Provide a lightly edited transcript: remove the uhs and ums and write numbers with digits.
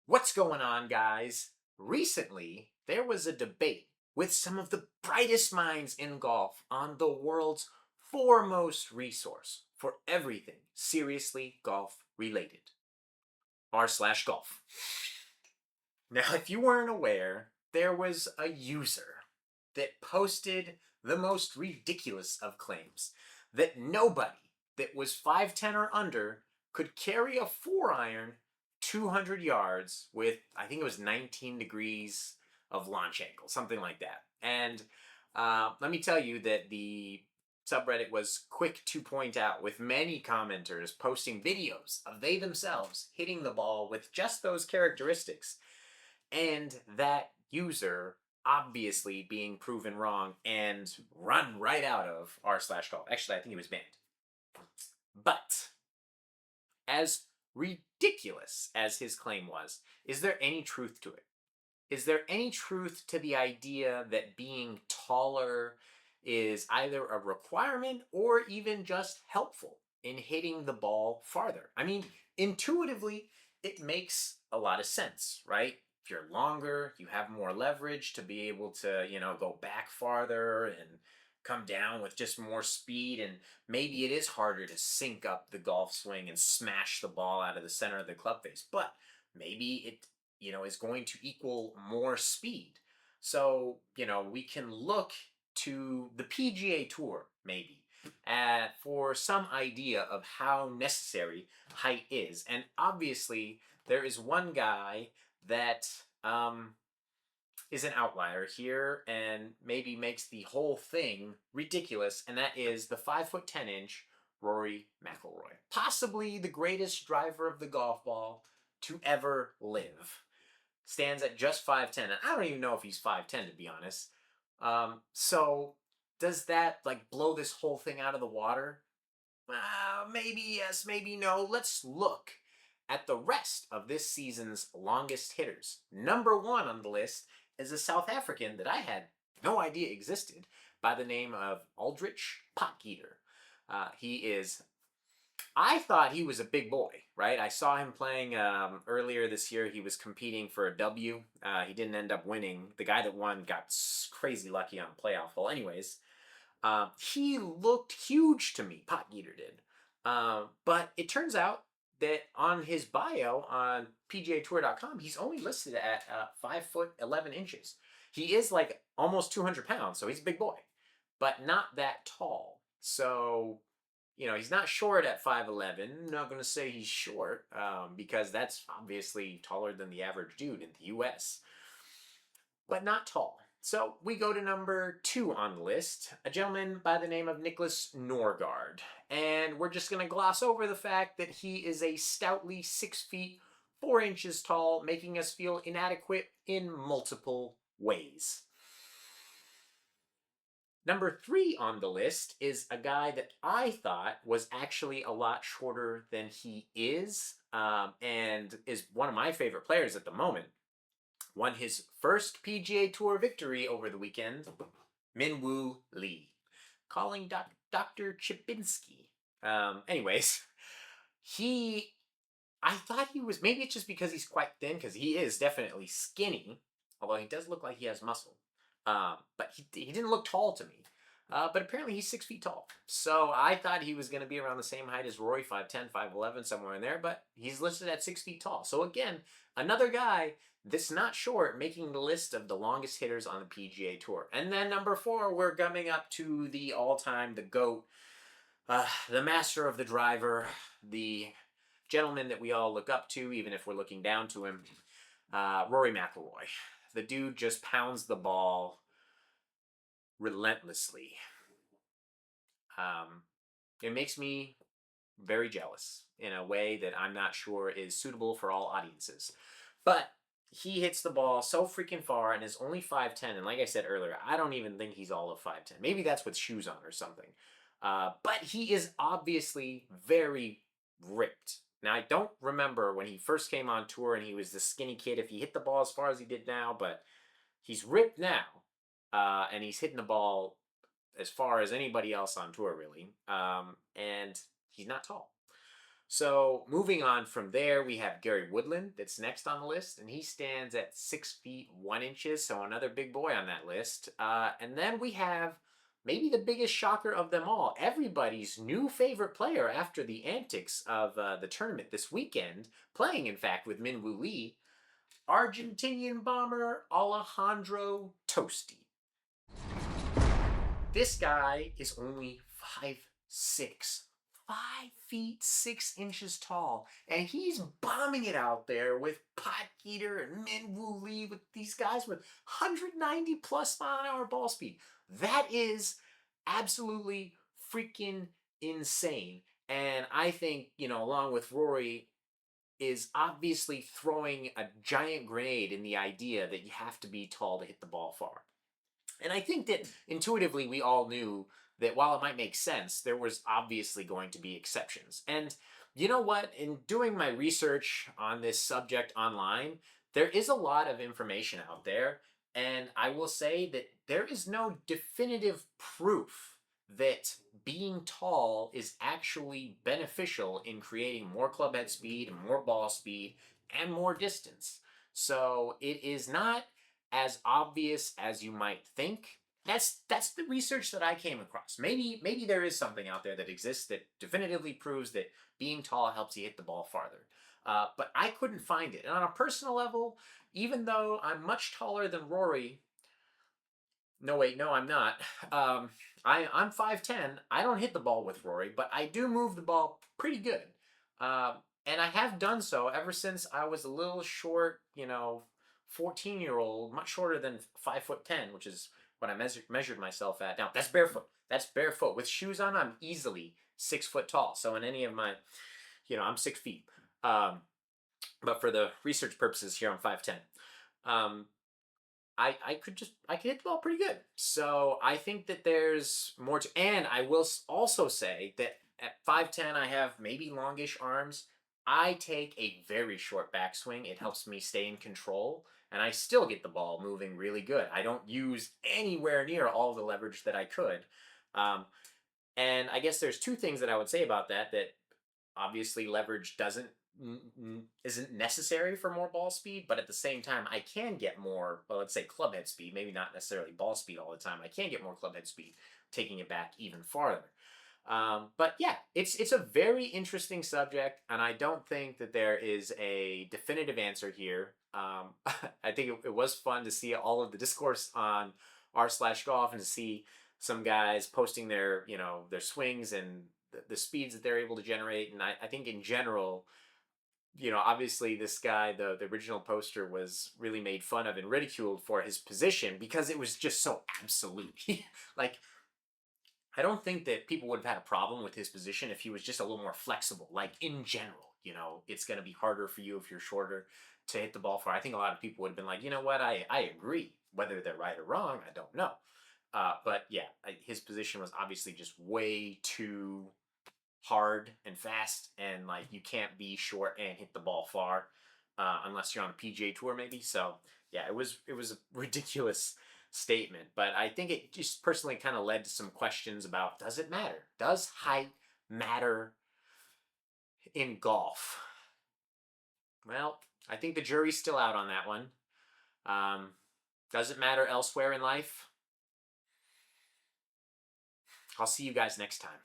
What's going on, guys? Recently, there was a debate with some of the brightest minds in golf on the world's foremost resource for everything seriously golf related r/golf. Now, if you weren't aware, there was a user that posted the most ridiculous of claims that nobody that was 5'10 or under could carry a 4 iron 200 yards with, I think it was 19 degrees of launch angle, something like that. And let me tell you that the subreddit was quick to point out, with many commenters posting videos of they themselves hitting the ball with just those characteristics, and that user obviously being proven wrong and run right out of r/golf. Actually, I think he was banned. But as ridiculous as his claim was, is there any truth to it? Is there any truth to the idea that being taller is either a requirement or even just helpful in hitting the ball farther? I mean, intuitively, it makes a lot of sense, right? If you're longer, you have more leverage to be able to, go back farther and come down with just more speed. And maybe it is harder to sync up the golf swing and smash the ball out of the center of the club face. But maybe it is going to equal more speed. So, we can look to the PGA Tour maybe for some idea of how necessary height is. And obviously, there is one guy that is an outlier here and maybe makes the whole thing ridiculous, and that is the 5'10" Rory McIlroy, possibly the greatest driver of the golf ball to ever live. Stands at just 5'10", and I don't even know if he's 5'10", to be honest. So does that blow this whole thing out of the water? Maybe yes, maybe no. Let's look at the rest of this season's longest hitters. Number one on the list is a South African that I had no idea existed, by the name of Aldrich Potgieter. He is I thought he was a big boy, right? I saw him playing earlier this year. He was competing for a W. He didn't end up winning. The guy that won got crazy lucky on a playoff hole. Anyways, he looked huge to me. Potgieter did. But it turns out that on his bio on PGAtour.com, he's only listed at 5'11". He is like almost 200 pounds, so he's a big boy, but not that tall. So he's not short at 5'11". I'm not going to say he's short because that's obviously taller than the average dude in the US, but not tall. So we go to number two on the list, a gentleman by the name of Nicholas Norgard. And we're just going to gloss over the fact that he is a stoutly 6 feet 4 inches tall, making us feel inadequate in multiple ways. Number three on the list is a guy that I thought was actually a lot shorter than he is, and is one of my favorite players at the moment. Won his first PGA Tour victory over the weekend, Minwoo Lee. Calling Dr. Chibinski. Anyways, I thought he was, maybe it's just because he's quite thin, because he is definitely skinny, although he does look like he has muscle. But he didn't look tall to me. But apparently he's 6 feet tall. So I thought he was going to be around the same height as Rory, 5'10", 5'11", somewhere in there. But he's listed at 6 feet tall. So again, another guy that's not short, making the list of the longest hitters on the PGA Tour. And then number four, we're coming up to the all-time, the GOAT, the master of the driver, the gentleman that we all look up to, even if we're looking down to him, Rory McIlroy. The dude just pounds the ball relentlessly. It makes me very jealous in a way that I'm not sure is suitable for all audiences. But he hits the ball so freaking far and is only 5'10". And like I said earlier, I don't even think he's all of 5'10". Maybe that's with shoes on or something. But he is obviously very ripped. Now, I don't remember when he first came on tour and he was the skinny kid, if he hit the ball as far as he did now, but he's ripped now. And he's hitting the ball as far as anybody else on tour, really. And he's not tall. So moving on from there, we have Gary Woodland that's next on the list, and he stands at 6 feet 1 inches, so another big boy on that list. And then we have maybe the biggest shocker of them all, everybody's new favorite player after the antics of the tournament this weekend, playing in fact with Minwoo Lee, Argentinian bomber Alejandro Tosti. This guy is only 5'6", 5 feet 6 inches tall, and he's bombing it out there with Potgieter and Minwoo Lee, with these guys with 190 plus mile an hour ball speed. That is absolutely freaking insane. And I think, along with Rory, is obviously throwing a giant grenade in the idea that you have to be tall to hit the ball far. And I think that intuitively we all knew that while it might make sense, there was obviously going to be exceptions. And you know what? In doing my research on this subject online, there is a lot of information out there. And I will say that there is no definitive proof that being tall is actually beneficial in creating more club head speed, more ball speed, and more distance. So it is not as obvious as you might think. That's the research that I came across. Maybe there is something out there that exists that definitively proves that being tall helps you hit the ball farther. But I couldn't find it. And on a personal level, even though I'm much taller than Rory, no, wait, no, I'm not. I'm 5'10". I don't hit the ball with Rory, but I do move the ball pretty good. Um, and I have done so ever since I was a little short, 14-year-old, much shorter than 5'10", which is what I measured myself at. Now, that's barefoot. That's barefoot. With shoes on, I'm easily 6 foot tall. So in any of my, I'm 6 feet. But for the research purposes here, I'm 5'10". Um, I could hit the ball pretty good. So I think that there's more to, and I will also say that at 5'10", I have maybe longish arms. I take a very short backswing. It helps me stay in control, and I still get the ball moving really good. I don't use anywhere near all the leverage that I could. Um, and I guess there's two things that I would say about that. That obviously leverage isn't necessary for more ball speed, but at the same time I can get more, well, let's say club head speed, maybe not necessarily ball speed all the time. I can get more club head speed, taking it back even farther. But yeah, it's a very interesting subject, and I don't think that there is a definitive answer here. I think it was fun to see all of the discourse on r/golf and to see some guys posting their swings and the speeds that they're able to generate. And I think in general, obviously this guy, the original poster, was really made fun of and ridiculed for his position because it was just so absolute. Like, I don't think that people would have had a problem with his position if he was just a little more flexible. Like, in general, it's going to be harder for you if you're shorter to hit the ball far. I think a lot of people would have been like, you know what, I agree. Whether they're right or wrong, I don't know. But yeah, his position was obviously just way too hard and fast, and like you can't be short and hit the ball far unless you're on a PGA Tour maybe. So yeah, it was a ridiculous statement, but I think it just personally kind of led to some questions about, does it matter? Does height matter in golf? Well, I think the jury's still out on that one. Um, does it matter elsewhere in life? I'll see you guys next time.